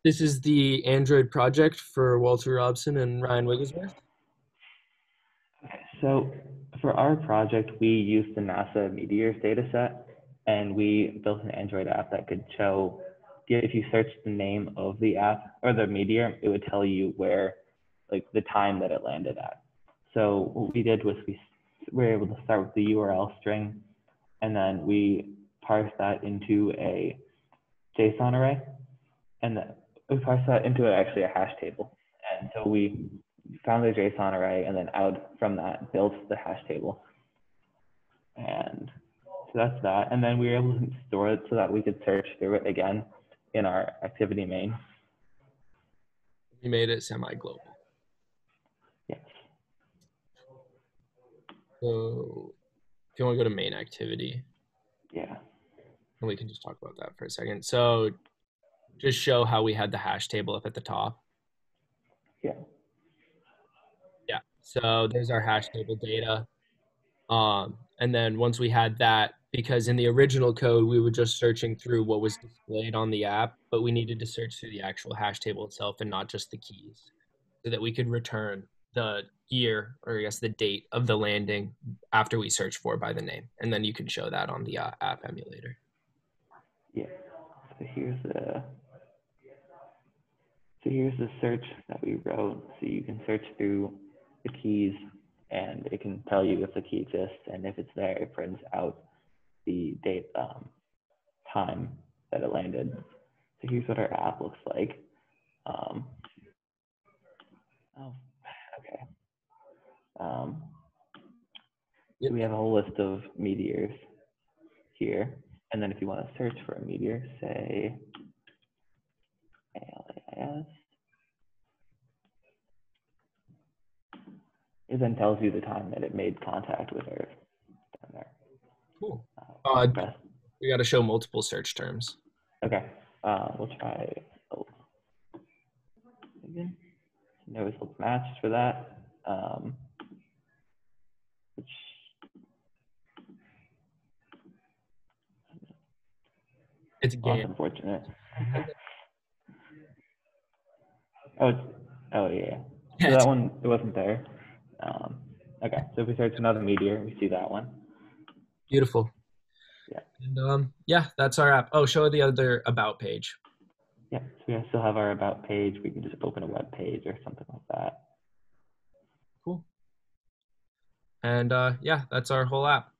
This is the Android project for Walter Robson and Ryan Wigglesworth. Okay, so for our project, we used the NASA Meteor data set, and we built an Android app that could show, if you search the name of the app or the meteor, it would tell you where, like the time that it landed at. So what we did was we were able to start with the URL string, and then we parsed that into a JSON array, and then we parsed that into actually a hash table. And so we found the JSON array, and then out from that built the hash table. And so that's that. And then we were able to store it so that we could search through it again in our activity main. We made it semi-global. Yes. So if you want to go to main activity, Yeah. and we can just talk about that for a second. So just show how we had the hash table up at the top. Yeah. Yeah. So there's our hash table data. And then once we had that, because in the original code, we were just searching through what was displayed on the app, but we needed to search through the actual hash table itself and not just the keys, so that we could return the year, or I guess the date of the landing after we search for by the name. And then you can show that on the app emulator. Yeah. So here's the search that we wrote. So you can search through the keys, and it can tell you if the key exists, and if it's there, it prints out the date, time that it landed. So here's what our app looks like. Oh, okay. Yep. So we have a whole list of meteors here. And then if you want to search for a meteor, say ALAIS, it then tells you the time that it made contact with Earth down there. Cool. Okay. We got to show multiple search terms. Okay. We'll try again. No results matched for that. Which It's a game. that's unfortunate. Oh, yeah. So that one, it wasn't there. Okay, so if we search another meteor, we see that one. Beautiful. Yeah. And yeah, that's our app. Oh, show the other about page. Yeah, so we still have our about page. We can just open a web page or something like that. Cool. And yeah, that's our whole app.